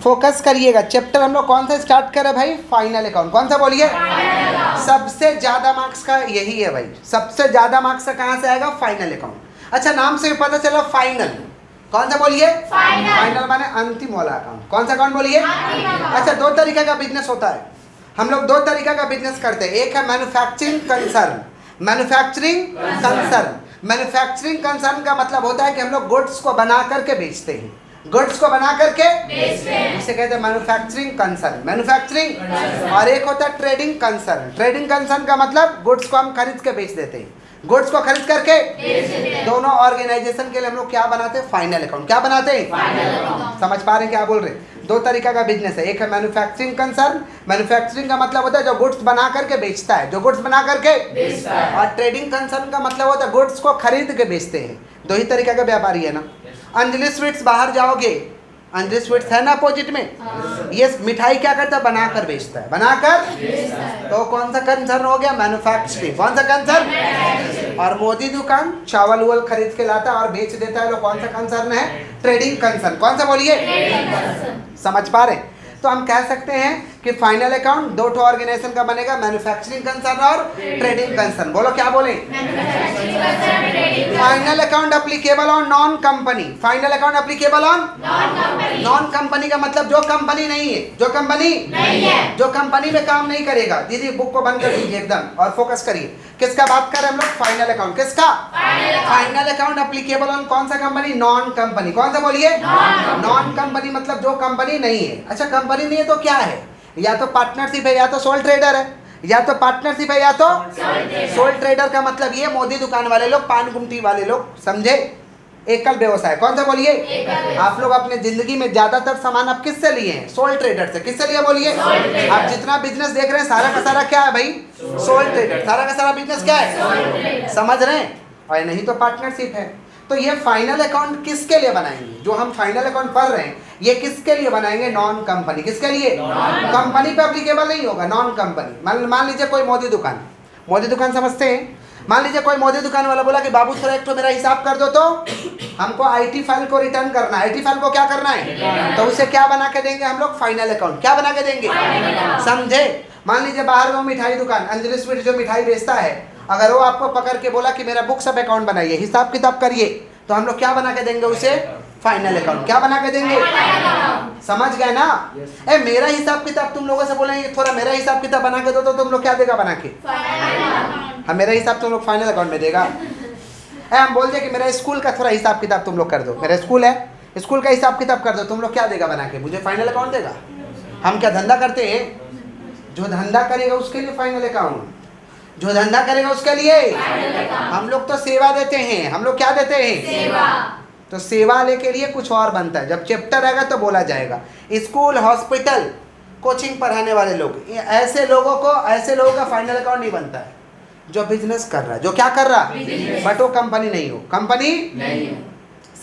Focus करिएगा। Chapter हम लोग कौन सा स्टार्ट करें भाई? Final account. कौन सा बोलिए? सबसे ज्यादा मार्क्स का यही है भाई, सबसे ज्यादा मार्क्स का कहाँ से आएगा? Final account. अच्छा, नाम से पता चला फाइनल। कौन सा बोलिए? फाइनल माने अंतिम वाला अकाउंट। कौन सा अकाउंट बोलिए? अच्छा, दो तरीके का बिजनेस होता है। हम लोग दो तरीका का बिजनेस करते हैं। एक है manufacturing concern. Manufacturing concern, manufacturing concern का मतलब होता है कि हम लोग गुड्स को बना करके बेचते हैं, गुड्स को बना करके बेचते हैं, इसे कहते हैं मैन्युफैक्चरिंग कंसर्न, मैन्युफैक्चरिंग। और एक होता है ट्रेडिंग कंसर्न। ट्रेडिंग कंसर्न का मतलब गुड्स को हम खरीद के बेच देते हैं, गुड्स को खरीद करके बेच देते हैं। दोनों ऑर्गेनाइजेशन के लिए हम लोग क्या बनाते हैं? Final account. क्या बनाते हैं? समझ पा रहे हैं क्या बोल रहे हैं? दो तरीका का बिजनेस है। एक है मैन्युफैक्चरिंग कंसर्न, मैन्युफैक्चरिंग का मतलब होता है जो गुड्स बना करके बेचता है, जो गुड्स बना करके बेचता है। और ट्रेडिंग कंसर्न का मतलब होता है गुड्स को खरीद के बेचते हैं। दो ही तरीका का व्यापारी है ना। अंजलि स्वीट्स बाहर जाओगे, अंजलि स्वीट्स है ना अपोजिट में, ये मिठाई क्या करता है? बनाकर बेचता है, बनाकर। तो कौन सा कंसर्न हो गया? मैन्युफैक्चरिंग। कौन सा कंसर्न? और मोदी दुकान चावल उवल खरीद के लाता है और बेच देता है, लोग कौन सा कंसर्न है? Trading concern. कौन सा बोलिए? समझ पा रहे? तो हम कह सकते हैं कि फाइनल अकाउंट दो ठो ऑर्गेनाइजेशन का बनेगा, मैन्युफैक्चरिंग कंसर्न और ट्रेडिंग कंसर्न। बोलो क्या बोले? Final account applicable on non company. Final account applicable on non company का मतलब जो कंपनी नहीं है, जो कंपनी नहीं है, जो कंपनी में काम नहीं करेगा। दीदी बुक को बंद कर दीजिए एकदम और फोकस करिए। किसका बात कर रहे हैं हम लोग? Final account. किसका? फाइनल अकाउंट एप्लीकेबल ऑन कौन सा कंपनी? Non company. कौन सा बोलिए? नॉन कंपनी मतलब जो कंपनी नहीं है। अच्छा, कंपनी नहीं है तो क्या है? या तो पार्टनरशिप है, या तो सोल ट्रेडर है, या तो पार्टनरशिप है, या तो सोल ट्रेडर का मतलब ये मोदी दुकान वाले लोग, पान गुमटी वाले लोग, समझे? एकल व्यवसाय। कौन सा बोलिए? आप लोग अपने जिंदगी में ज्यादातर सामान आप किससे लिए हैं? सोल ट्रेडर से। किससे लिए बोलिए? आप जितना बिजनेस देख रहे हैं सारा का सारा क्या है भाई? Soul trader. सारा का सारा बिजनेस क्या है? समझ रहे हैं? और नहीं तो पार्टनरशिप है। तो ये फाइनल अकाउंट किसके लिए बनाएंगे? जो हम फाइनल अकाउंट पढ़ रहे हैं ये किसके लिए बनाएंगे? Non company. किसके लिए? कंपनी पे एप्लीकेबल नहीं होगा, नॉन कंपनी। मान लीजिए कोई मोदी दुकान, मोदी दुकान समझते हैं? मान लीजिए कोई मोदी दुकान वाला बोला कि बाबू थोड़ा एक तो मेरा हिसाब कर दो, तो हमको आईटी फाइल को रिटर्न करना है। आईटी फाइल को क्या करना है? तो उसे क्या बना के देंगे हम लोग? Final account. क्या बना के देंगे? समझे? मान लीजिए बाहर वो मिठाई दुकान अंजलि स्वीट जो मिठाई बेचता है, अगर वो आपको पकड़ के बोला कि मेरा बुक सब अकाउंट बनाइए, हिसाब किताब करिए, तो हम लोग क्या बना के देंगे उसे? Final account. क्या बना के देंगे? समझ गए ना? ए मेरा हिसाब किताब तुम लोगों से बोलेंगे थोड़ा मेरा हिसाब किताब बना के दो, तो तुम लोग क्या देगा बना के? हाँ, मेरा हिसाब तुम लोग फाइनल अकाउंट में देगा। हम बोल दे कि मेरा स्कूल का थोड़ा हिसाब किताब तुम लोग कर दो, मेरा स्कूल है, स्कूल का हिसाब किताब कर दो, तुम लोग क्या देगा बना के? मुझे फाइनल अकाउंट देगा। हम क्या धंधा करते हैं? जो धंधा करेगा उसके लिए फाइनल अकाउंट, जो धंधा करेगा उसके लिए। हम लोग तो सेवा देते हैं। हम लोग क्या देते हैं? सेवा। तो सेवा वाले के लिए कुछ और बनता है। जब चैप्टर आएगा तो बोला जाएगा। स्कूल, हॉस्पिटल, कोचिंग पढ़ाने वाले लोग, ऐसे लोगों का फाइनल अकाउंट नहीं बनता है। जो बिजनेस कर रहा है, जो क्या कर रहा है, बट वो कंपनी नहीं हो, कंपनी नहीं हो।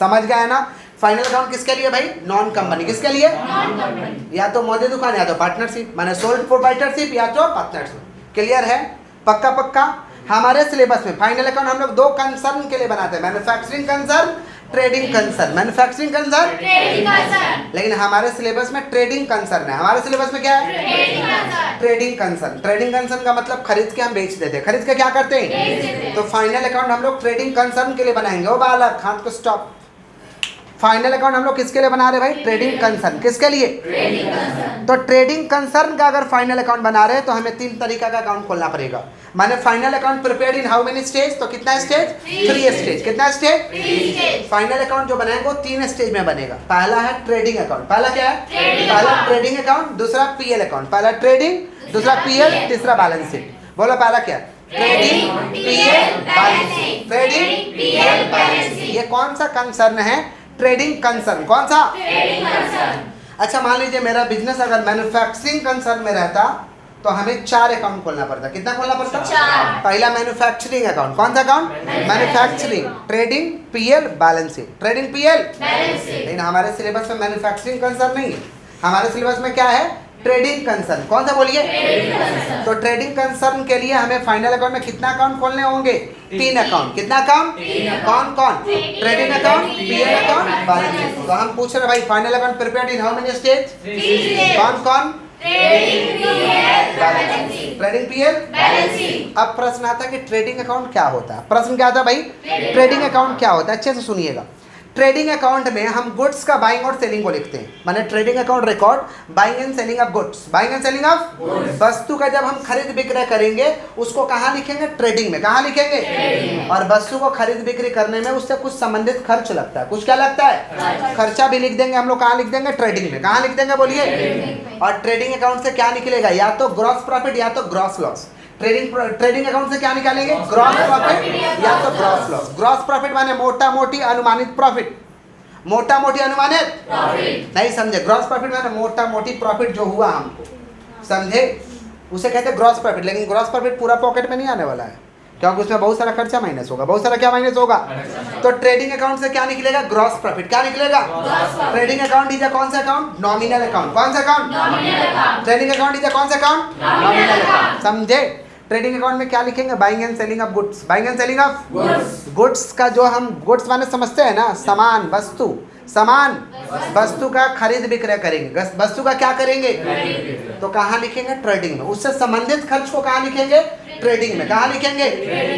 समझ गए ना? फाइनल अकाउंट किसके लिए भाई? Non company. किसके लिए? Non company. या तो मोदी दुकान, या तो पार्टनरशिप, माने सोल प्रोप्राइटरशिप, या तो पार्टनरशिप। क्लियर है? पक्का पक्का। हमारे सिलेबस में फाइनल अकाउंट हम लोग दो कंसर्न के लिए बनाते हैं, manufacturing concern, trading concern. Manufacturing concern, trading concern. लेकिन हमारे सिलेबस में ट्रेडिंग कंसर्न है। हमारे सिलेबस में क्या है? Trading concern. Trading concern. Trading concern का मतलब खरीद के हम बेच देते हैं। खरीद के क्या करते हैं? तो फाइनल अकाउंट हम लोग ट्रेडिंग कंसर्न के लिए बनाएंगे। ओ बालक, हाथ को स्टॉप। फाइनल अकाउंट हम लोग किसके लिए बना रहे भाई? Trading concern. किसके लिए? Trading concern. तो ट्रेडिंग कंसर्न का अगर फाइनल अकाउंट बना रहे हैं तो हमें 3 तरीका का अकाउंट खोलना पड़ेगा। माने final account prepared in how many stage? तो कितना स्टेज? 3 स्टेज। कितना स्टेज? 3 स्टेज। फाइनल अकाउंट जो बनाएंगे वो 3 स्टेज में बनेगा। पहला है ट्रेडिंग अकाउंट। पहला क्या है? पहला ट्रेडिंग अकाउंट, दूसरा पीएल अकाउंट। पहला ट्रेडिंग, दूसरा पीएल, तीसरा बैलेंस शीट। बोलो पहला क्या? Trading, PL, balance sheet. Trading, PL, balance sheet. ये कौन सा कंसर्न है? Trading concern. कौन सा? Trading concern. अच्छा, मान लीजिए मेरा बिजनेस अगर मैन्युफैक्चरिंग कंसर्न में रहता तो हमें 4 अकाउंट खोलना पड़ता। कितना खोलना पड़ता? 4। पहला मैन्युफैक्चरिंग अकाउंट। कौन सा account? Manufacturing, trading, PL, balance sheet. Trading, PL, balance sheet. लेकिन हमारे सिलेबस में मैन्युफैक्चरिंग कंसर्न नहीं है। हमारे सिलेबस में क्या है? Trading concern. कौन सा बोलिए? तो ट्रेडिंग कंसर्न के लिए हमें फाइनल अकाउंट में कितना अकाउंट खोलने होंगे? 3 अकाउंट। कितना अकाउंट? कौन कौन? Trading account, PL account, balance sheet. तो हम पूछ रहे भाई final account prepared in how many stage? कौन कौन? Trading PL, balance sheet. अब प्रश्न आता है कि ट्रेडिंग अकाउंट क्या होता है। प्रश्न क्या आता है भाई? ट्रेडिंग अकाउंट क्या होता है? अच्छे से सुनिएगा। ट्रेडिंग अकाउंट में हम गुड्स का बाइंग और सेलिंग को लिखते हैं। माने trading account record buying and selling of goods, buying and selling of वस्तु का जब हम खरीद बिक्री करेंगे उसको कहाँ लिखेंगे? ट्रेडिंग में। कहाँ लिखेंगे? और वस्तु को खरीद बिक्री करने में उससे कुछ संबंधित खर्च लगता है। कुछ क्या लगता है? खर्चा भी लिख देंगे हम लोग। कहाँ लिख देंगे? ट्रेडिंग में। कहाँ लिख देंगे बोलिए? और ट्रेडिंग अकाउंट से क्या निकलेगा? या तो ग्रॉस प्रॉफिट या तो ग्रॉस लॉस। ट्रेडिंग अकाउंट से क्या निकालेंगे? ग्रॉस प्रॉफिट या तो ग्रॉस लॉस। ग्रॉस प्रॉफिट माने मोटा मोटी अनुमानित प्रॉफिट, मोटा मोटी अनुमानित प्रॉफिट। नहीं समझे? ग्रॉस प्रॉफिट माने मोटा मोटी प्रॉफिट जो हुआ हमको, समझे? उसे कहते हैं ग्रॉस प्रॉफिट। लेकिन ग्रॉस प्रॉफिट पूरा पॉकेट में नहीं आने वाला है, क्योंकि उसमें बहुत सारा खर्चा माइनस होगा। बहुत सारा क्या माइनस होगा? तो ट्रेडिंग अकाउंट से क्या निकलेगा? Gross profit. क्या निकलेगा? ट्रेडिंग अकाउंट इज कौन सा अकाउंट? Nominal account. कौन सा अकाउंट? ट्रेडिंग अकाउंट इज कौन सा अकाउंट? Nominal account. समझे? ट्रेडिंग अकाउंट में क्या लिखेंगे? Buying and selling of goods. Buying and selling of goods का जो हम गुड्स माने समझते हैं ना, सामान, वस्तु, सामान वस्तु का खरीद बिक्री करेंगे। वस्तु का क्या करेंगे? तो कहाँ लिखेंगे? ट्रेडिंग में। उससे संबंधित खर्च को कहाँ लिखेंगे? ट्रेडिंग में। कहाँ लिखेंगे?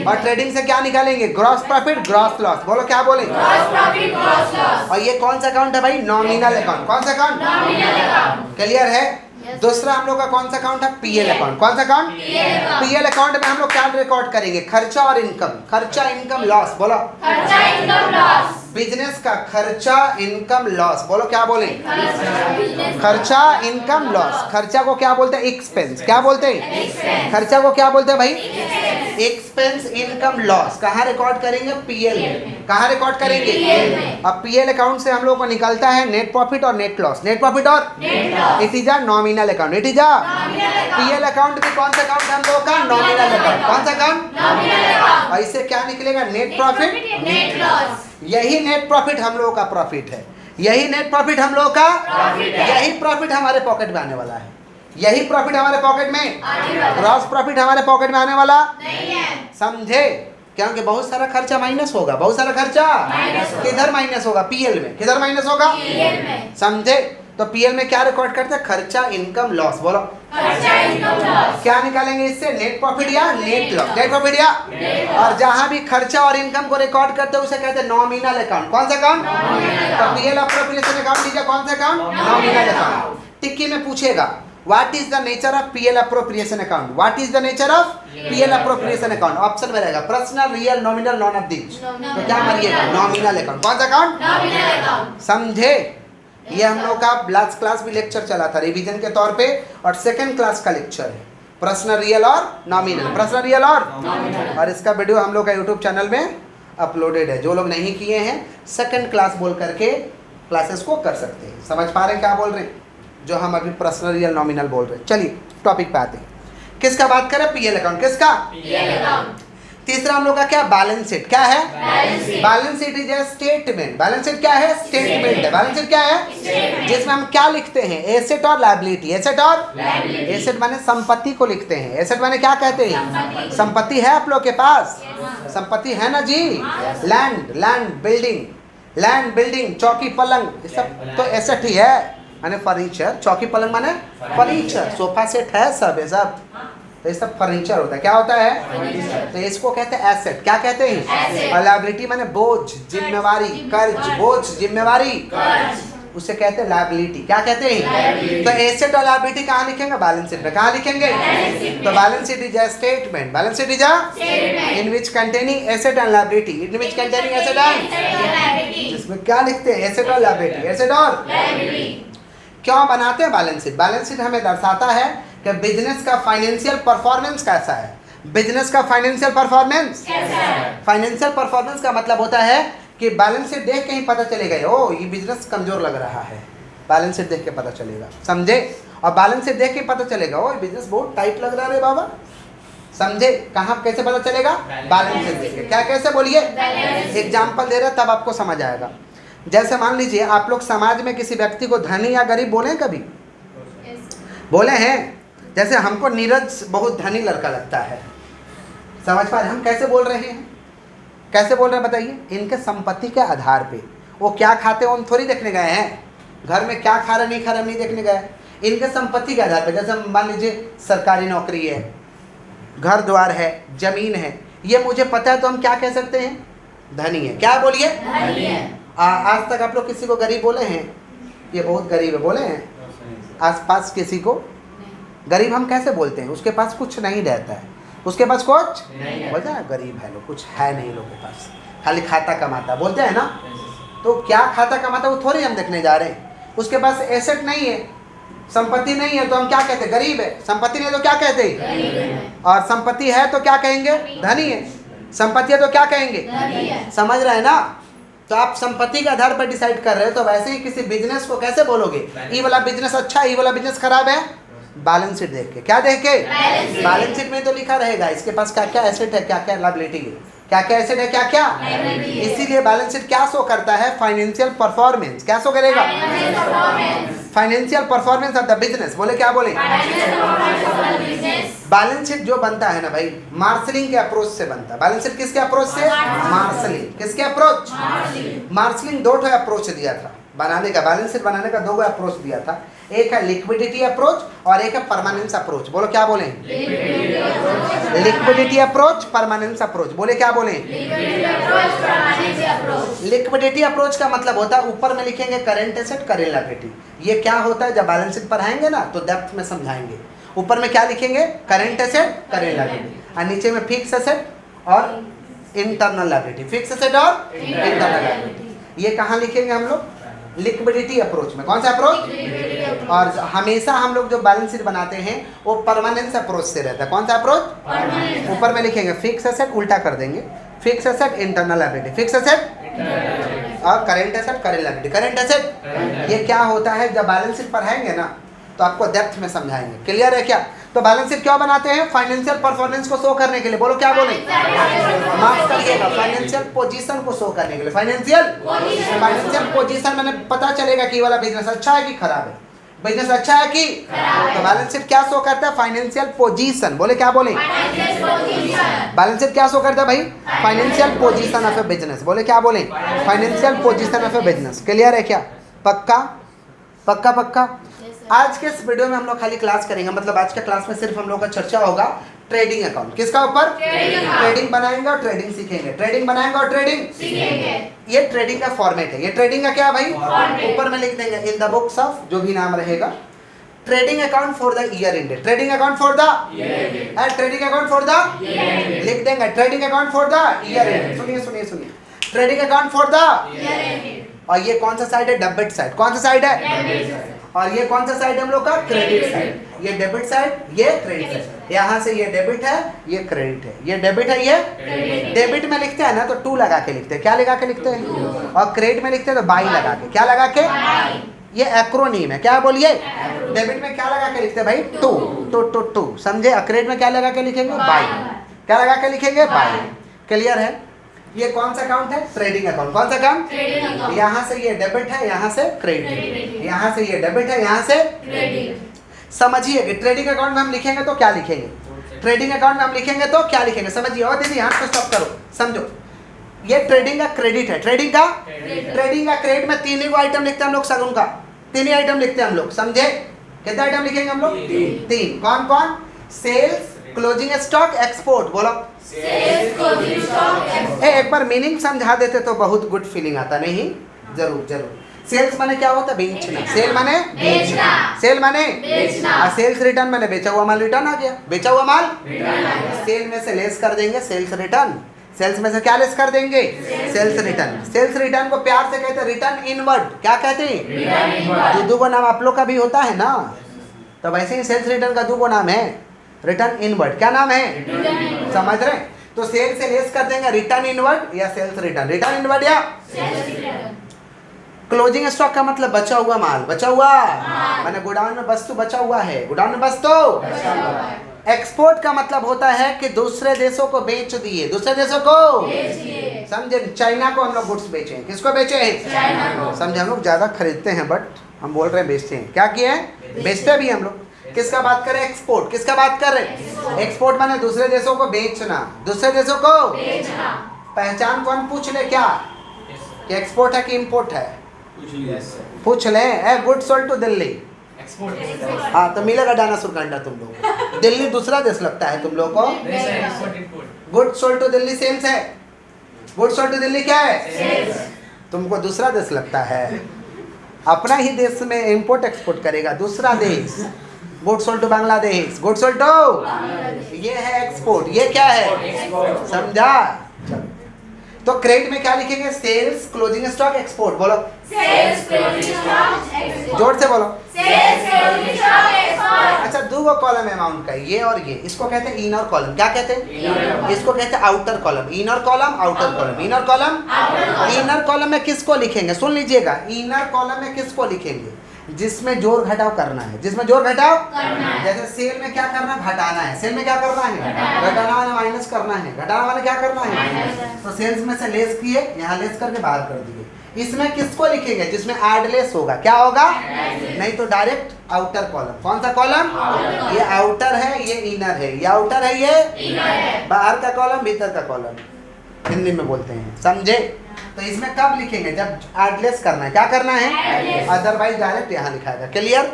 और ट्रेडिंग से क्या निकालेंगे? Gross profit, gross loss. बोलो क्या बोले? और ये कौन सा अकाउंट है भाई? Nominal account. कौन सा अकाउंट? क्लियर है? दूसरा हम लोग का कौन सा अकाउंट है? PL account. कौन सा अकाउंट? पीएल अकाउंट में हम लोग क्या रिकॉर्ड करेंगे? खर्चा और इनकम। खर्चा, इनकम, लॉस। बोलो खर्चा, इनकम, लॉस। बिजनेस का खर्चा, इनकम, लॉस। बोलो क्या बोले? खर्चा, इनकम, लॉस। खर्चा को क्या बोलते हैं? एक्सपेंस। क्या बोलते हैं? खर्चा को क्या बोलते हैं भाई? Expense, income, loss. कहाँ रिकॉर्ड करेंगे? पीएल में। कहाँ रिकॉर्ड करेंगे? अब पीएल अकाउंट से हम लोग को निकलता है नेट प्रॉफिट और नेट लॉस। नेट प्रॉफिट और it is a nominal account. It is a PL account भी कौन सा अकाउंट है हम लोग का? Nominal account. कौन सा अकाउंट? और इससे क्या निकलेगा? Net profit, net loss. यही नेट प्रॉफिट हम लोगों का प्रॉफिट है। यही नेट प्रॉफिट हम लोग का प्रॉफिट है। यही प्रॉफिट हमारे पॉकेट में आने वाला है। यही प्रॉफिट हमारे पॉकेट में, ग्रॉस प्रॉफिट हमारे पॉकेट में आने वाला नहीं है। समझे? क्योंकि बहुत सारा खर्चा माइनस होगा। बहुत सारा खर्चा किधर माइनस होगा? पीएल में। किधर माइनस होगा? पीएल में। समझे? तो पीएल में क्या रिकॉर्ड करते हैं? खर्चा, इनकम, लॉस। बोलो खर्चा, इनकम, लॉस। क्या निकालेंगे इससे? नेट प्रॉफिट या नेट लॉस। नेट प्रॉफिट या और जहां भी खर्चा और इनकम को रिकॉर्ड करते हैं उसे कहते हैं नॉमिनल अकाउंट। कौन सा अकाउंट? तो पीएल अप्रोप्रिएशन अकाउंट लीजिए। कौन सा अकाउंट? Nominal account. टिक्की में पूछेगा what is the nature of PL appropriation account? What is the nature of PL appropriation account? Option में रहेगा personal, real, nominal, none of these. तो क्या मारिएगा? Nominal account. कौन सा अकाउंट? Nominal account. समझे? ये हम लोग का लास्ट क्लास भी लेक्चर चला था रिवीजन के तौर पे, और सेकंड क्लास का लेक्चर है पर्सनल, रियल और नॉमिनल। पर्सनल, रियल और इसका वीडियो हम लोग का यूट्यूब चैनल में अपलोडेड है। जो लोग नहीं किए हैं सेकंड क्लास बोल करके क्लासेस को कर सकते हैं। समझ पा रहे हैं क्या बोल रहे हैं? जो हम अभी पर्सनल, रियल, नॉमिनल बोल रहे हैं। चलिए टॉपिक पे आते हैं। किसका बात करें? PL account. किसका? PL account. तीसरा हम लोग का क्या? Balance sheet. क्या है? Balance sheet is a statement. Balance sheet क्या है? स्टेटमेंट है। बैलेंस शीट क्या है? जिसमें हम क्या लिखते हैं? एसेट और लायबिलिटी। एसेट और एसेट माने संपत्ति को लिखते हैं। एसेट माने क्या कहते हैं? संपत्ति है आप लोग के पास? संपत्ति है ना जी? लैंड, बिल्डिंग, चौकी, पलंग, ये सब तो एसेट ही है। माने फर्नीचर, चौकी, पलंग माने फर्नीचर, सोफा सेट है सब, ये सब तो ये सब फर्नीचर होता है। क्या होता है? तो इसको कहते हैं एसेट। क्या कहते हैं? और लायबिलिटी माने बोझ, जिम्मेवारी, कर्ज, बोझ, जिम्मेवारी, उसे कहते हैं लायबिलिटी। क्या कहते हैं? तो एसेट और लायबिलिटी कहाँ लिखेंगे? बैलेंस शीट में। कहाँ लिखेंगे? तो balance sheet is a statement. Balance sheet is a in which containing asset and liability. In which containing asset and, जिसमें क्या लिखते हैं? एसेट और लायबिलिटी। एसेट और क्यों बनाते हैं बैलेंस शीट? बैलेंस शीट हमें दर्शाता है कि बिजनेस का फाइनेंशियल परफॉर्मेंस कैसा है। बिजनेस का फाइनेंशियल परफॉर्मेंस कैसा है? फाइनेंशियल परफॉर्मेंस का मतलब होता है कि बैलेंस शीट देख के ही पता चलेगा ओ ये बिजनेस कमजोर लग रहा है। बैलेंस शीट देख के पता चलेगा। समझे? और बैलेंस शीट देख के पता चलेगा ओ बिजनेस बहुत टाइट लग रहा है बाबा। समझे? कहाँ कैसे पता चलेगा? बैलेंस शीट देख के। क्या कैसे बोलिए? एग्जाम्पल दे रहे तब आपको समझ आएगा। जैसे मान लीजिए आप लोग समाज में किसी व्यक्ति को धनी या गरीब बोले कभी? बोले हैं। जैसे हमको नीरज बहुत धनी लड़का लगता है, समझ पा रहे हम कैसे बोल रहे हैं? कैसे बोल रहे हैं बताइए? इनके संपत्ति के आधार पे वो क्या खाते हैं हम थोड़ी देखने गए हैं, घर में क्या खा रहे नहीं खा रहे नहीं देखने गए। इनके संपत्ति के आधार पे, जैसे मान लीजिए सरकारी नौकरी है, घर द्वार है, जमीन है, ये मुझे पता है तो हम क्या कह सकते हैं? धनी है। क्या बोलिए? धनी है। आज तक आप लोग किसी को गरीब बोले हैं? ये बहुत गरीब है बोले हैं? आसपास किसी को गरीब हम कैसे बोलते हैं? उसके पास कुछ नहीं रहता है, उसके पास कुछ बोलते हैं गरीब है लोग, कुछ है नहीं लोग के पास, खाली खाता कमाता बोलते हैं ना। तो क्या खाता कमाता वो थोड़ी हम देखने जा रहे हैं। उसके पास एसेट नहीं है, संपत्ति नहीं है, तो हम क्या कहते हैं? गरीब है। संपत्ति नहीं है तो क्या कहते हैं? और संपत्ति है तो क्या कहेंगे? धनी है। संपत्ति है तो क्या कहेंगे? समझ रहे हैं ना? तो आप संपत्ति के आधार पर डिसाइड कर रहे हो। तो वैसे ही किसी बिजनेस को कैसे बोलोगे ये वाला बिजनेस अच्छा है, ये वाला बिजनेस खराब है? बैलेंस शीट देख के। क्या देख के? बैलेंस शीट में तो लिखा रहेगा इसके पास क्या क्या एसेट है, क्या क्या लायबिलिटी है, क्या क्या एसेट है, क्या क्या। इसीलिए बैलेंस शीट क्या शो करता है? Financial performance. क्या शो करेगा? Financial performance of the business. बोले क्या बोले? बैलेंस शीट जो बनता है ना भाई, मार्शलिंग के अप्रोच से बनता है। बैलेंस शीट किसके अप्रोच से? मार्शलिंग। किसके अप्रोच? मार्शलिंग। दो अप्रोच दिया था बनाने का, बैलेंस शीट बनाने का दो अप्रोच दिया था। एक है लिक्विडिटी अप्रोच और एक है परमानेंस अप्रोच। बोलो क्या बोले? Liquidity approach, permanence approach. बोले क्या बोले? लिक्विडिटी अप्रोच का मतलब होता है ऊपर में लिखेंगे करेंट एसेट, करेंट लायबिलिटी। ये क्या होता है जब बैलेंस शीट पढ़ाएंगे ना तो डेप्थ में समझाएंगे। ऊपर में क्या लिखेंगे? करेंट एसेट, करेंट लायबिलिटी, और नीचे में फिक्स एसेट और इंटरनल लायबिलिटी। फिक्स एसेट और इंटरनल लायबिलिटी ये कहाँ लिखेंगे हम लोग? लिक्विडिटी अप्रोच में। कौन सा अप्रोच? और हमेशा हम लोग जो बैलेंस शीट बनाते हैं वो परमानेंस अप्रोच से रहता है। कौन सा अप्रोच? ऊपर में लिखेंगे फिक्स एसेट, उल्टा कर देंगे, fix asset, internal liability, fix asset और current asset, current liability. Current asset ये क्या होता है जब बैलेंस शीट पढ़ाएंगे ना तो आपको डेप्थ में समझाएंगे। क्लियर है क्या? तो बैलेंस शीट क्यों बनाते हैं? फाइनेंशियल परफॉर्मेंस को शो करने के लिए। बोलो क्या बोले? माफ करिएगा, फाइनेंशियल पोजीशन को शो करने के लिए। फाइनेंशियल पोजीशन मैंने पता चलेगा कि ये वाला बिजनेस अच्छा है कि खराब है, बिजनेस अच्छा है कि। तो बैलेंस शीट क्या शो करता है? Financial position. बोले क्या बोले? बैलेंस शीट क्या शो करता है भाई? Financial position of A business. बोले क्या बोले? Financial position of A business. Clear है क्या? पक्का पक्का पक्का। आज के इस वीडियो में हम लोग खाली क्लास करेंगे, मतलब आज के क्लास में सिर्फ हम लोग का चर्चा होगा ट्रेडिंग अकाउंट। किसका ऊपर? ट्रेडिंग बनाएंगे और ट्रेडिंग सीखेंगे। ट्रेडिंग बनाएंगे और ट्रेडिंग सीखेंगे। ये ट्रेडिंग का फॉर्मेट है। ये ट्रेडिंग का क्या भाई? ऊपर में लिख देंगे इन द बुक्स ऑफ, जो भी नाम रहेगा, trading account for the year ended. Trading account for the trading account for the लिख देंगे trading account for the year ended. सुनिए सुनिए सुनिए, ट्रेडिंग अकाउंट फॉर द। और ये कौन सा साइड है? Debit side. कौन सा साइड है? और ये कौन सा साइड है हम लोग का? Credit side. ये डेबिट साइड, ये क्रेडिट साइड। यहाँ से ये डेबिट है, ये क्रेडिट है। ये डेबिट है, ये डेबिट में लिखते हैं ना तो टू लगा के लिखते हैं। क्या लगा के लिखते हैं? और क्रेडिट में लिखते हैं तो बाई लगा के। क्या लगा के? ये एक्रोनीम है। क्या बोलिए? डेबिट में क्या लगा के लिखते हैं भाई? To to to to. समझे? क्रेडिट में क्या लगा के लिखेंगे? बाई। क्या लगा के लिखेंगे? बाई। क्लियर है? ये कौन सा अकाउंट है? Trading account. कौन सा अकाउंट? यहाँ से ये डेबिट है, यहाँ से क्रेडिट, यहाँ से ये डेबिट है, यहाँ से क्रेडिट। समझिए कि ट्रेडिंग अकाउंट में हम लिखेंगे तो क्या लिखेंगे? ट्रेडिंग अकाउंट में हम लिखेंगे तो क्या लिखेंगे? समझिए। और दीदी यहाँ पे स्टॉप करो, समझो। ये ट्रेडिंग का क्रेडिट है। ट्रेडिंग का क्रेडिट में तीन ही आइटम लिखते हैं हम लोग, सगुन का तीन ही आइटम लिखते हैं हम लोग। समझे? कितने आइटम लिखेंगे हम लोग? तीन। कौन कौन? Sales, closing stock, export. बोलो एक बार मीनिंग समझा देते तो बहुत गुड फीलिंग आता। नहीं? जरूर जरूर। सेल्स माने क्या होता है? बेचना। सेल माने बेचना। सेल माने बेचना। और सेल्स रिटर्न माने बेचा हुआ माल रिटर्न आ गया। बेचा हुआ माल सेल में से लेस कर देंगे सेल्स रिटर्न। सेल्स में से क्या लेस कर देंगे? Sales return. सेल्स रिटर्न को प्यार से कहते हैं रिटर्न इनवर्ड। क्या कहते हैं? दो नाम आप लोग का भी होता है ना, तो वैसे ही सेल्स रिटर्न का दो नाम है, रिटर्न इनवर्ड। क्या नाम है? समझ रहे? तो सेल से लेस कर देंगे रिटर्न इनवर्ड या सेल्स रिटर्न। रिटर्न इनवर्ड या क्लोजिंग स्टॉक का मतलब बचा हुआ माल। बचा हुआ माने गोडाउन में वस्तु बचा हुआ है। गोडाउन में वस्तु। एक्सपोर्ट का मतलब होता है कि दूसरे देशों को बेच दिए। दूसरे देशों को समझे? चाइना को हम लोग गुड्स बेचे हैं। किसको बेचे हैं? समझे? हम लोग ज्यादा खरीदते हैं बट हम बोल रहे हैं बेचते हैं। क्या किए हैं? बेचते भी हम लोग। किसका बात कर रहे हैं? एक्सपोर्ट। किसका बात कर रहे हैं? एक्सपोर्ट माने दूसरे देशों को बेचना, दूसरे देशों को बेचना। पहचान कौन पूछ ले क्या कि एक्सपोर्ट है कि इंपोर्ट है? पूछ ले। A good sold to Delhi, हाँ तो मिलेगा डानासुर का अंडा तुम लोग। दिल्ली दूसरा देश लगता है तुम लोग को? Good sold to Delhi sales है। गुड सोल्ड टू दिल्ली क्या है? तुमको दूसरा देश लगता है। अपना ही देश में इंपोर्ट एक्सपोर्ट करेगा दूसरा देश। Good sold to Bangladesh, good sold to, ये है एक्सपोर्ट। ये क्या है? समझा? चलो तो क्रेडिट में क्या लिखेंगे? Sales closing stock export. बोलो सेल्स क्लोजिंग स्टॉक एक्सपोर्ट। जोर से बोलो सेल्स क्लोजिंग स्टॉक एक्सपोर्ट। अच्छा दो कॉलम अमाउंट का, ये और ये, इसको कहते हैं इनर कॉलम। क्या कहते हैं? इसको कहते हैं outer column. Inner column, outer column. Inner column, inner column में किसको लिखेंगे? सुन लीजिएगा, इनर कॉलम में किसको लिखेंगे? जिसमें जोड़ घटाव करना है, जिसमें जोड़ घटाव करना है। जैसे सेल में क्या करना है? घटाना है। सेल में क्या करना है? घटाना वाला माइनस करना है। घटाना वाला क्या करना है? तो सेल्स में से लेस किए, यहाँ लेस करके बाहर कर दिए। इसमें किसको लिखेंगे? जिसमें ऐड लेस होगा। क्या होगा? नहीं तो डायरेक्ट आउटर कॉलम। कौन सा कॉलम? ये आउटर है, ये इनर है। ये आउटर है, ये इनर है। बाहर का कॉलम, भीतर का कॉलम, हिंदी में बोलते हैं। समझे? तो इसमें कब लिखेंगे? जब एडलेस करना है। क्या करना है? अदरवाइज डायरेक्ट यहाँ लिखाएगा। क्लियर?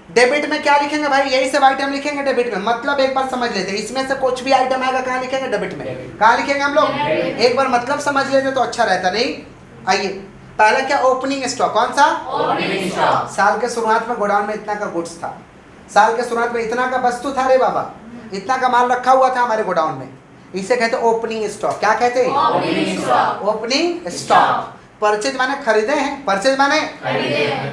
डेबिट में क्या लिखेंगे भाई? यही सब आइटम लिखेंगे डेबिट में। मतलब एक बार समझ लेते हैं, इसमें से कुछ भी आइटम आएगा कहाँ लिखेंगे? डेबिट में। कहाँ लिखेंगे हम लोग? एक बार मतलब समझ लेते तो अच्छा रहता। नहीं, आइए पहला क्या? Opening stock. कौन सा? Opening stock. साल के शुरुआत में गोडाउन में इतना का गुड्स था। साल के शुरुआत में इतना का वस्तु था रे बाबा, इतना का माल रखा हुआ था हमारे गोडाउन में। इसे कहते हैं ओपनिंग स्टॉक। क्या कहते हैं? Opening stock. Opening stock. Purchase माने खरीदे हैं। परचेज माने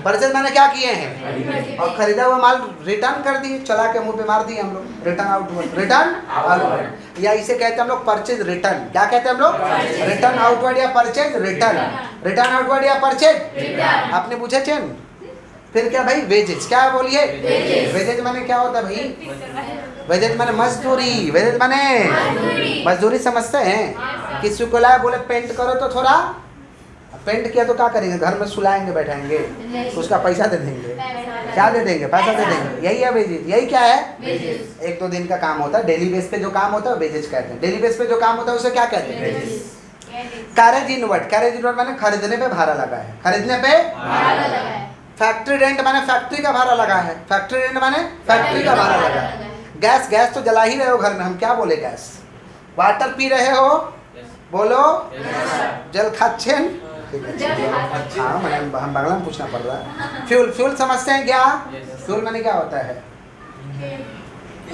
परचेज माने क्या किए हैं? और खरीदा हुआ माल रिटर्न कर दिए, चला के मुंह पे मार दिए हम लोग। रिटर्न आउटवर्ड, रिटर्न आउटवर्ड, या इसे कहते हैं हम लोग परचेज रिटर्न। क्या कहते हैं हम लोग? रिटर्न आउटवर्ड या परचेज रिटर्न। रिटर्न आउटवर्ड या परचेज, आपने पूछे चेन। फिर क्या भाई? वेजेज। क्या बोलिए? वेजेज माने क्या होता है भाई? वेजेज माने मजदूरी। वेजेज माने मजदूरी। समझते हैं? किसी को लाए बोले पेंट करो तो थोड़ा पेंट किया तो क्या करेंगे? घर में सुलाएंगे, बैठाएंगे, तो उसका पैसा दे देंगे। क्या दे देंगे? पैसा दे देंगे। यही है वेजेज। यही क्या है? एक दो दिन का काम होता है, डेली बेस पे जो काम होता है वेजेज कहते हैं। डेली बेस पे जो काम होता है उसे क्या कहते हैं? Carriage inward. कैरेज इनवर्ड माने खरीदने पे भाड़ा लगा है। खरीदने पे भाड़ा लगा है। फैक्ट्री रेंट माने फैक्ट्री का भाड़ा लगा है। फैक्ट्री रेंट माने फैक्ट्री का भाड़ा लगा है। गैस, गैस तो जला ही रहे हो घर में, हम क्या बोले? गैस। वाटर पी रहे हो? बोलो जल खाच्छेन। हाँ मैंने हम बांग्ला में पूछना पड़ रहा है। फ्यूल, फ्यूल समझते हैं क्या? फ्यूल माने क्या होता है?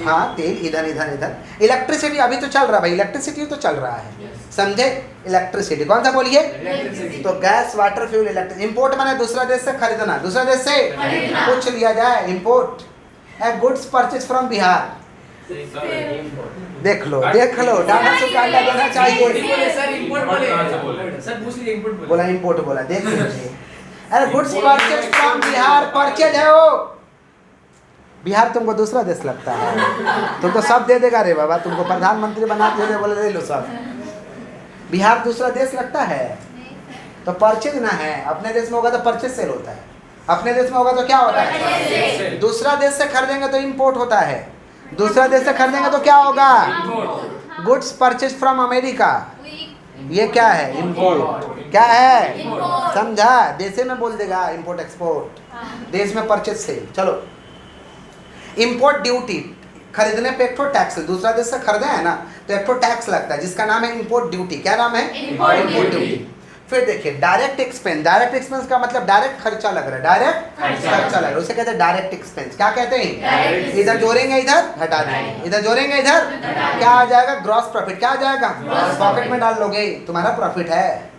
हाँ तेल, ईंधन, ईंधन, ईंधन। इलेक्ट्रिसिटी अभी तो चल रहा भाई, इलेक्ट्रिसिटी तो चल रहा है। समझे? इलेक्ट्रिसिटी कौन सा बोलिए? तो gas, water, fuel, electric. Import माने दूसरा देश से खरीदना, दूसरा देश से कुछ लिया जाए, import. Goods purchase from Bihar. देख लो, देख लो, डानासुर का अंडा देना चाहिए। बोला इंपोर्ट, बोला देख लीजिए। अरे goods purchase from Bihar, purchase है वो। बिहार तुमको दूसरा देश लगता है? तुमको सब दे देगा रे बाबा, तुमको प्रधानमंत्री बना दे, बोले ले लो सब। बिहार दूसरा देश लगता है? तो परचेज ना है। अपने देश में होगा तो परचेज सेल होता है। अपने देश में होगा तो क्या होता है? दूसरा देश से खरीदेंगे तो इंपोर्ट होता है। दूसरा देश से खरीदेंगे तो क्या होगा? Goods purchase from America. ये क्या है? इंपोर्ट। क्या है? समझा? देश में बोल देगा इंपोर्ट एक्सपोर्ट, देश में परचेज सेल। चलो इंपोर्ट ड्यूटी, खरीदने पे एक तो टैक्स, दूसरा देश से खरीदे है ना तो एक तो टैक्स लगता है जिसका नाम है इंपोर्ट ड्यूटी। क्या नाम है? Import duty. फिर देखिए डायरेक्ट एक्सपेंस। डायरेक्ट एक्सपेंस का मतलब डायरेक्ट खर्चा लग रहा है, डायरेक्ट खर्चा लग रहा है, उसे कहते हैं डायरेक्ट एक्सपेंस। क्या कहते हैं? इधर जोड़ेंगे, इधर घटा देंगे, इधर जोड़ेंगे, इधर क्या आ जाएगा? Gross profit. क्या आ जाएगा? पॉकेट में डाल लोगे, तुम्हारा प्रॉफिट है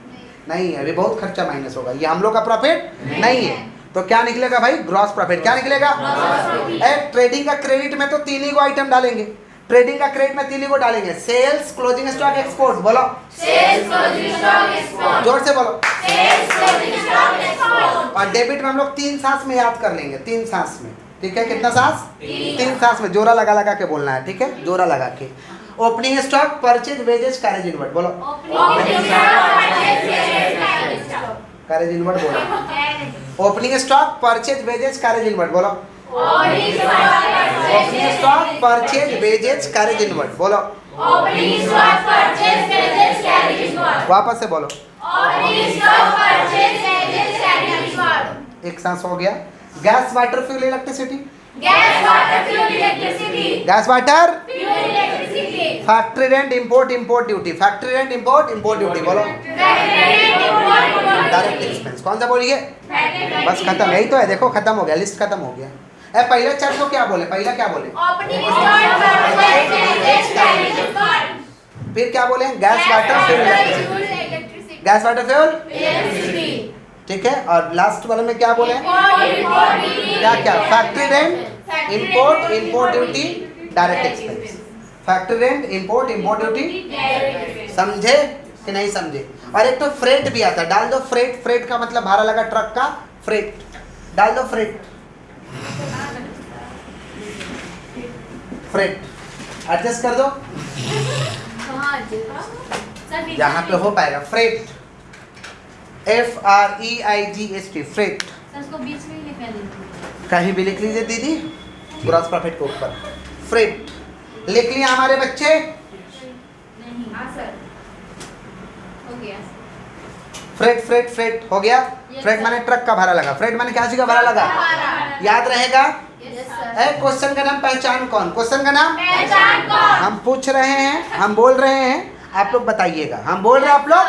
नहीं है, अभी बहुत खर्चा माइनस होगा, ये हम लोग का प्रॉफिट नहीं है। तो क्या निकलेगा भाई? Gross profit. क्या निकलेगा? ट्रेडिंग का क्रेडिट में तो तीन ही को आइटम डालेंगे। ट्रेडिंग का क्रेडिट में तीन ही को डालेंगे। Sales, closing stock, export. बोलो सेल्स क्लोजिंग स्टॉक एक्सपोर्ट। जोर से बोलो सेल्स क्लोजिंग स्टॉक एक्सपोर्ट। और डेबिट में हम लोग 3 सांस में याद कर लेंगे, 3 सांस में। ठीक है? कितना सांस? 3 सांस में। जोरा लगा लगा के बोलना है। ठीक है? जोरा लगा के। Opening stock, purchase, wages, carriage inward. बोलो कैरेज इनवर्ड बोलो। Opening stock, purchase, wages, carriage inward. बोलो Opening stock opening stock, purchase, wages, carriage inward. बोलो Opening stock purchase wages carried inward. वापस से बोलो। Opening stock purchase wages carried inward. एक सांस हो गया। Gas, water, fuel, electricity. Gas, water, fuel, electricity. Gas, water, Fuel, electricity. Factory rent, import duty. Factory rent, import duty. बोलो direct expense. कौन सा बोलिए? बस खत्म, यही तो है। देखो खत्म हो गया, लिस्ट खत्म हो गया। पहले चार को क्या बोले? पहला क्या बोले? Opening stock purchase wages carried inward. फिर क्या बोले? Gas, water, fuel, electricity. Gas, water, fuel, Electricity. ठीक है। और लास्ट वाले में क्या बोले? Import क्या क्या? Factory rent, import duty, direct expense. Factory rent, import duty. समझे कि नहीं समझे? और एक तो फ्रेट भी आता है, डाल दो फ्रेट। फ्रेट का मतलब भाड़ा लगा ट्रक का, फ्रेट डाल दो। फ्रेट एडजस्ट कर दो जहां पे हो पाएगा। Freight, FREIGST, freight. उसको बीच में ही लिखा लीजिए। कहीं भी लिख लीजिए दीदी, ग्रॉस प्रॉफिट के ऊपर फ्रेट लिख लिया हमारे बच्चे। नहीं हाँ सर हो गया। फ्रेट हो गया। फ्रेट माने ट्रक का भाड़ा लगा। फ्रेट माने क्या चीज का भाड़ा लगा? याद रहेगा। Yes sir. क्वेश्चन का नाम पहचान कौन? क्वेश्चन का नाम पहचान कौन? हम पूछ रहे हैं, हम बोल रहे हैं, आप लोग बताइएगा। हम बोल रहे हैं, आप लोग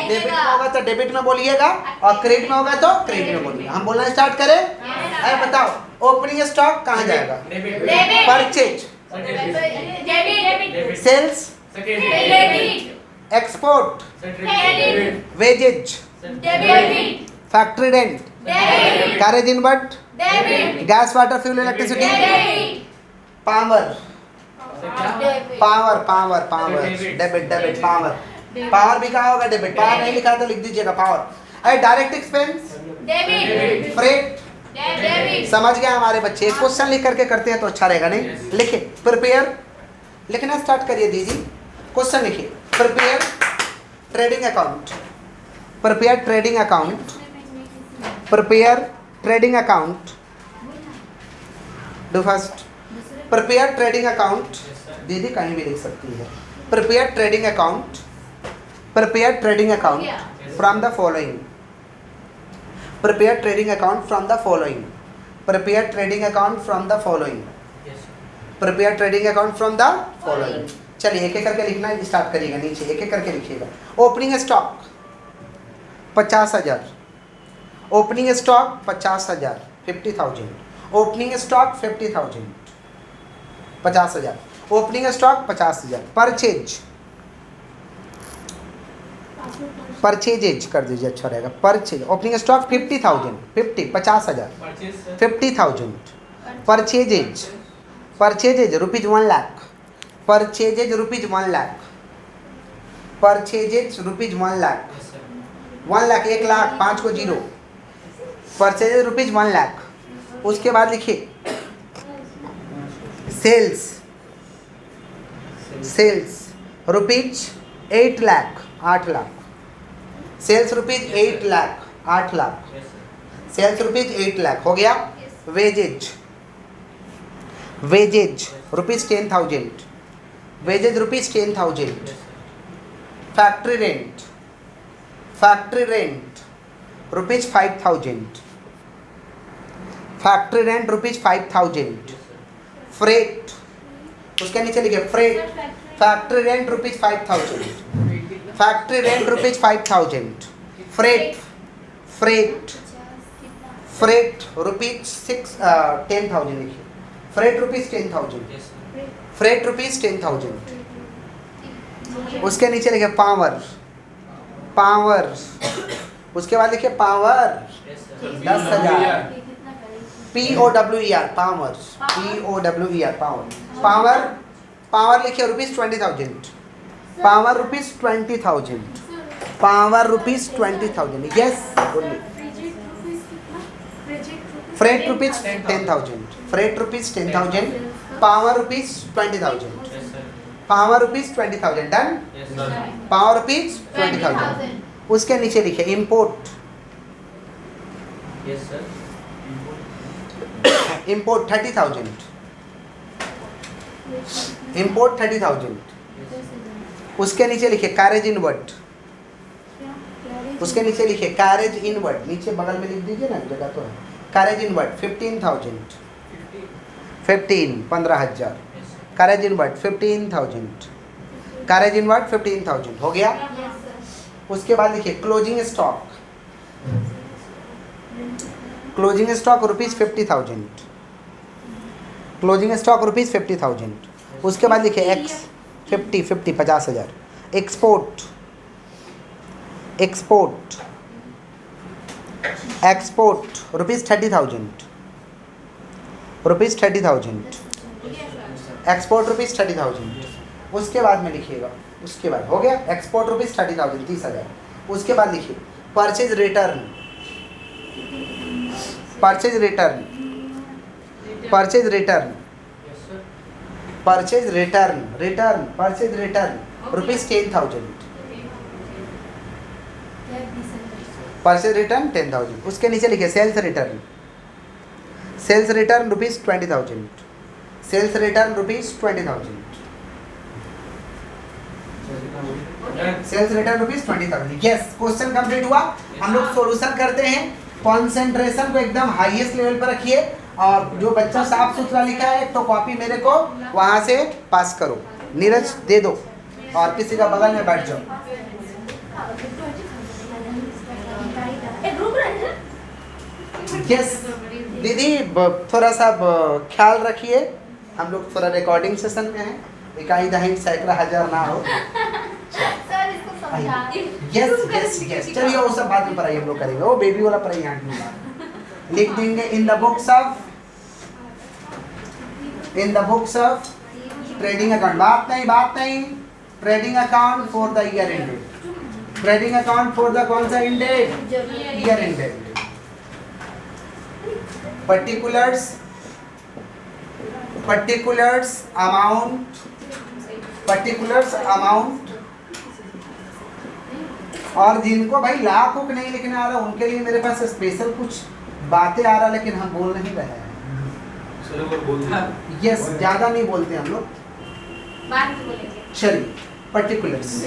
डेबिट में होगा तो डेबिट में बोलिएगा, और क्रेडिट में होगा तो क्रेडिट में बोलिएगा। हम बोलना स्टार्ट करें। अरे बताओ, ओपनिंग स्टॉक कहाँ जाएगा? Debit. Purchase, Debit. Sales, Credit. Export, Credit. Wages, Debit. Factory rent, Debit. Carriage inward, Debit. Gas, water, fuel, electricity, Debit. Power, debit, power भी कहा होगा डेबिट। पावर नहीं लिखा तो लिख दीजिएगा पावर। अरे direct expense, Debit. Freight. Debit. समझ गए हमारे बच्चे? क्वेश्चन लिख करके करते हैं तो अच्छा रहेगा। नहीं लिखे, प्रिपेयर लिखना स्टार्ट करिए दीदी। क्वेश्चन लिखिए, prepare trading account, prepare trading account, prepare trading account. Do first prepare trading account. दीदी कहीं भी लिख सकती है। Prepare trading account, prepare trading account from the following, prepare trading account from the following, prepare trading account from the following, prepare trading account from the following. चलिए एक एक करके लिखना स्टार्ट करिएगा, नीचे एक एक करके लिखिएगा। Opening stock 50,000, opening stock 50,000, 50,000, opening stock 50,000, 50,000, opening stock 50,000। Purchase, purchases कर दीजिए, अच्छा रहेगा। Purchase, opening stock 50,000, 50,000, 50,000, purchases, purchases rupees 1 lakh, purchases rupees 1 lakh, purchases rupees 1 lakh, 1 lakh 1 lakh 5 को 0, परचेजेज रुपीज 1 लाख। उसके बाद लिखिए sales, sales rupees 8 lakh, 8 lakh, sales rupees 8 lakh, 8 lakh, sales rupees 8 lakh हो गया। Wages, wages rupees 10,000, wages rupees 10,000। Factory rent, factory rent rupees 5,000, factory rent rupees 5,000। Freight, उसके नीचे लिखिए freight, factory rent rupees 5,000, factory rent rupees 5,000। Freight, freight, freight rupees 10,000 लिखिए। Freight rupees 10,000, freight rupees 10,000। उसके नीचे लिखिए power, power, उसके बाद लिखिए power 10,000, POWER, power, POWER, power, power, power लिखिए rupees 20,000, power rupees 20,000, power rupees 20,000। Yes बोलिए। Freight rupees 10,000, freight rupees 10,000, power rupees 20,000, power rupees 20,000। Done. Power rupees 20,000। उसके नीचे लिखिए इंपोर्ट, इंपोर्ट 30,000, इंपोर्ट 30,000। उसके नीचे लिखे कैरेज इनवर्ड, उसके नीचे लिखे कैरेज इनवर्ड, नीचे बगल में लिख दीजिए ना, जगह तो है। Carriage inward 15,000, 15,000 carriage inward 15,000, carriage inward 15,000 हो गया। उसके बाद लिखिए closing stock, closing stock rupees 50,000, closing stock rupees 50,000। उसके बाद लिखिए x 50,000 export, export, export rupees 30,000, rupees 30,000, export rupees 30,000। उसके बाद में लिखिएगा, उसके बाद हो गया एक्सपोर्ट रुपीज़ 30,000, 30,000। उसके बाद लिखिए purchase return, purchase return, purchase return, purchase return, return purchase return rupees 10,000, purchase return 10,000। उसके नीचे लिखिए sales return, sales return rupees 20,000, sales return rupees 20,000, sales return rupees 20,000। Yes, question complete हुआ। हम लोग सॉल्यूशन करते हैं। कॉन्सेंट्रेशन को एकदम हाईएस्ट लेवल पर रखिए और जो बच्चा साफ सुथरा लिखा है तो कॉपी मेरे को वहाँ से पास करो, नीरज दे दो और किसी का बगल में बैठ जाओ। यस दीदी, थोड़ा सा ख्याल रखिए, हम लोग थोड़ा रिकॉर्डिंग सेशन में हैं, इकाई दहाई सैकड़ा हजार ना हो। यस यस यस, चलिए वो सब बाद में पढ़ाई हम लोग करेंगे, वो बेबी वाला पढ़ाई यहाँ लिख देंगे। In the books of, in the books of trading account, बात नहीं, trading account for the year ended, trading account for the कौन सा ended, year ended. Particulars, particulars amount, particulars amount, और जिनको भाई लाख को नहीं लिखने आ रहा उनके लिए मेरे पास स्पेशल कुछ बातें आ रहा, लेकिन हम बोल नहीं रहे हैं। यस, ज्यादा नहीं बोलते हम लोग। चलिए पर्टिकुलर्स,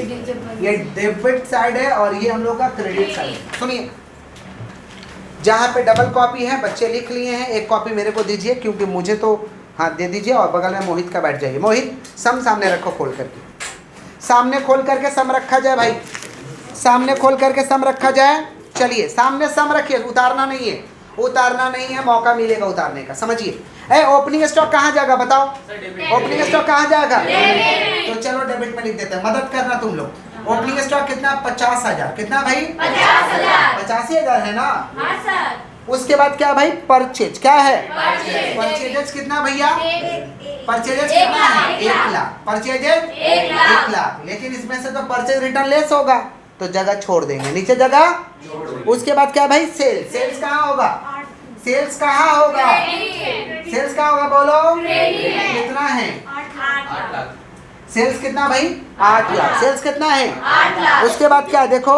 ये डेबिट साइड है और ये हम लोग का क्रेडिट साइड है। सुनिए, जहाँ पे डबल कॉपी है बच्चे लिख लिए हैं, एक कॉपी मेरे को दीजिए क्योंकि मुझे तो हाथ दे दीजिए, और बगल में मोहित का बैठ जाइए। मोहित सम सामने रखो, खोल करके सामने खोल करके सम रखा जाए भाई, सामने खोल करके सम रखा जाए। चलिए सामने सम रखिए, उतारना नहीं है, उतारना नहीं है, मौका मिलेगा उतारने का, समझिए। ओपनिंग स्टॉक कहाँ जाएगा बताओ, ओपनिंग स्टॉक कहाँ जाएगा, तो चलो डेबिट में लिख देते हैं, मदद करना तुम लोग। ओपनिंग स्टॉक कितना, 50,000, कितना भाई 85,000 है ना। उसके बाद क्या भाई, परचेज क्या है, परचेजेज कितना भैया, परचेजेज कितना है, 1 लाख, परचेजेज 1 लाख। लेकिन इसमें से तो परचेज रिटर्न लेस होगा तो जगह छोड़ देंगे, नीचे जगह। उसके बाद क्या भाई, सेल्स, सेल्स कहाँ होगा, सेल्स कहाँ होगा, सेल्स कहाँ होगा बोलो, कितना है, 8 लाख। सेल्स कितना भाई, 8 लाख, सेल्स कितना है, 8 लाख। उसके बाद क्या देखो,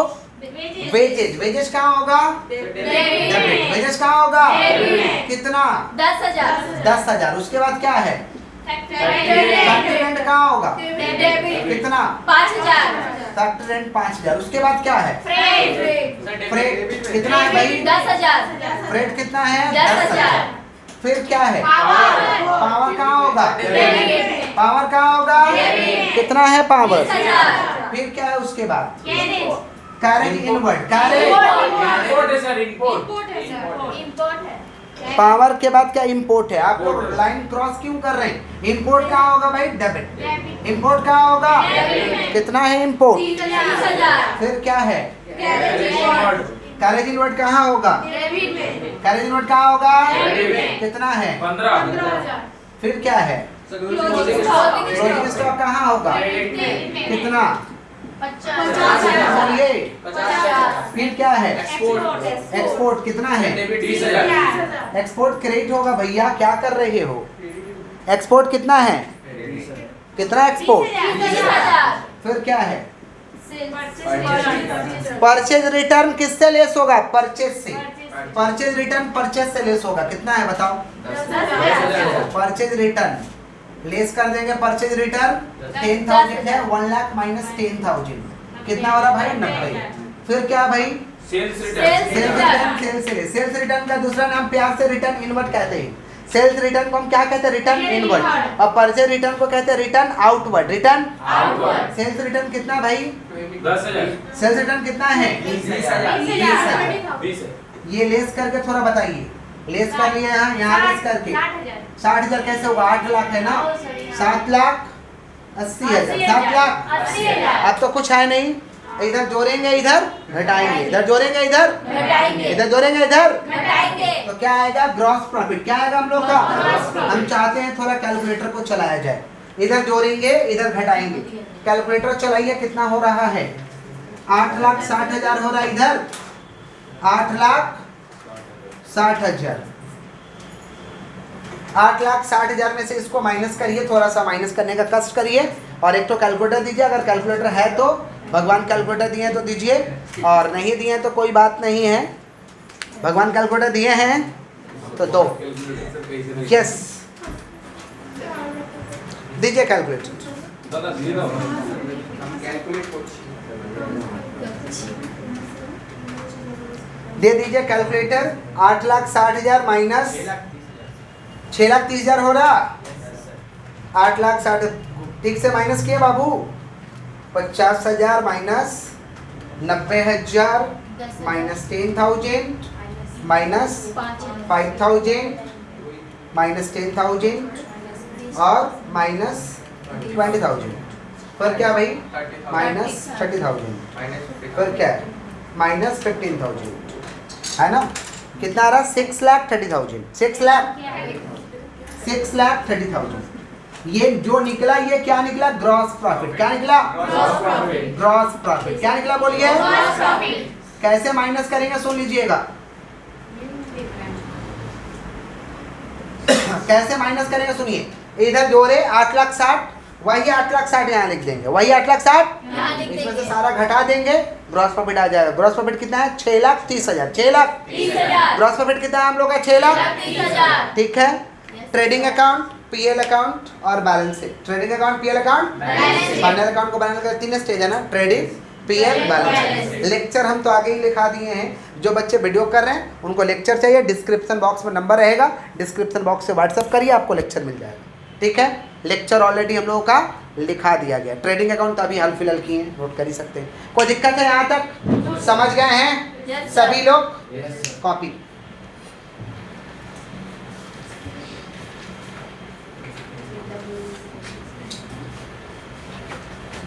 वेजेज, वेजेज कहाँ होगा, डेबिट, वेजेज कहाँ होगा, कितना 10,000, 10,000। उसके बाद क्या है, फैक्टरी रेंट कहाँ होगा, कितना 5,000, फैक्टरी रेंट 5,000। उसके बाद क्या है, फ्रेट कितना है भाई, 10,000, फ्रेट कितना है, 10,000। फिर क्या है, पावर कहाँ होगा, पावर कहाँ होगा, कितना है पावर, 20,000। फिर क्या है उसके बाद, कैरेज इनवर्ड, कैरेज इंपोर्ट है, पावर के बाद क्या, इंपोर्ट है। आप लोग लाइन क्रॉस क्यों कर रहे हैं, इंपोर्ट कहाँ होगा भाई, डेबिट, इंपोर्ट कहाँ होगा, कितना है इंपोर्ट, 30,000। फिर क्या है, कैरेज इनवर्ड कहाँ होगा, कैरेज इनवर्ड कहाँ होगा, कितना है, 15,000। फिर क्या है, क्लोजिंग स्टॉक कहाँ होगा, कितना, 50,000, बोलिए, फिर क्या है, एक्सपोर्ट कितना है, 20,000। एक्सपोर्ट क्रेडिट होगा भैया, क्या कर रहे हो, एक्सपोर्ट कितना है, कितना एक्सपोर्ट, 30,000। फिर क्या है, परचेज रिटर्न किससे लेस होगा, परचेज से, परचेज रिटर्न परचेज से लेस होगा, कितना है बताओ? 10,000 परचेज रिटर्न लेस कर देंगे, परचेज रिटर्न 10,000 है, 1 लाख माइनस 10,000 कितना हो रहा भाई? 90। फिर क्या भाई? Sales Sales return. return। Sales return का दूसरा नाम प्यार से रिटर्न इनवर्ट कहते हैं। सेल्स रिटर्न को हम क्या कहते हैं? Return inward. और परचेज रिटर्न को कहते हैं return outward. Return outward. Sales return कितना भाई? 10,000। सेल्स रिटर्न कितना है? 20,000 20 है। ये लेस करके थोड़ा बताइए। लेस कर लिया यहाँ लेस करके 60,000 कैसे होगा? 8 लाख है ना, 7,80,000 7,00,000। अब तो कुछ है नहीं, इधर जोड़ेंगे इधर घटाएंगे, इधर जोड़ेंगे इधर घटाएंगे इधर जोड़ेंगे इधर, घटाएंगे तो क्या आएगा? Gross profit. क्या आएगा हम लोग का? Gross profit। हम चाहते हैं थोड़ा कैलकुलेटर को चलाया जाए, इधर जोड़ेंगे इधर घटाएंगे। कैलकुलेटर चलाइए, कितना हो रहा है? 8,60,000 हो रहा है इधर, 8,60,000। 8,60,000 में से इसको माइनस करिए, थोड़ा सा माइनस करने का कष्ट करिए, और एक तो कैलकुलेटर दीजिए। अगर कैलकुलेटर है तो भगवान कैलकुलेटर दिए हैं तो दीजिए, और नहीं दिए हैं तो कोई बात नहीं है। भगवान कैलकुलेटर दिए हैं तो दो। यस, दीजिए कैलकुलेटर। दादा जीरो। दे दीजिए कैलकुलेटर। 8,60,000 माइनस 6,30,000 हो रहा। 8,60,000 ठीक से माइनस किए बाबू। 50,000 माइनस 90,000 माइनस 10,000 माइनस 5,000 माइनस 10,000 और माइनस 20,000। पर क्या भाई? माइनस 30,000। पर क्या है? माइनस 15,000 है ना। कितना आ रहा? 6,30,000। 6,30,000। ये जो निकला, ये क्या निकला? Gross profit. क्या निकला? Gross profit. क्या निकला बोलिए? Gross profit। कैसे माइनस करेंगे सुन लीजिएगा। कैसे माइनस करेंगे सुनिए। इधर जोड़े 8,60,000, वही 8,60,000 यहाँ लिख देंगे, वही 8,60,000 यहाँ लिख इसमें से देंगे। सारा घटा देंगे, ग्रॉस प्रॉफिट आ जाएगा। ग्रॉस प्रॉफिट कितना है? 6,30,000। 30,000 ग्रॉस प्रॉफिट कितना है हम लोग का? 6,00,000। 30,000 ठीक है। ट्रेडिंग अकाउंट, पीएल अकाउंट और balance sheet. Trading account, PL account, Balance sheet। Final account को बनाने का 3 स्टेज है ना, trading, PL, balance Balance sheet. Lecture हम तो आगे ही लिखा दिए हैं। जो बच्चे वीडियो कर रहे हैं उनको लेक्चर चाहिए, डिस्क्रिप्शन बॉक्स में नंबर रहेगा, डिस्क्रिप्शन बॉक्स से व्हाट्सअप करिए, आपको लेक्चर मिल जाएगा। ठीक है। लेक्चर ऑलरेडी हम लोगों का लिखा दिया गया। ट्रेडिंग अकाउंट तो अभी हाल फिलहाल किए हैं, नोट कर ही सकते हैं। कोई दिक्कत है यहाँ तक? समझ गए हैं Yes, sir। सभी लोग? कॉपी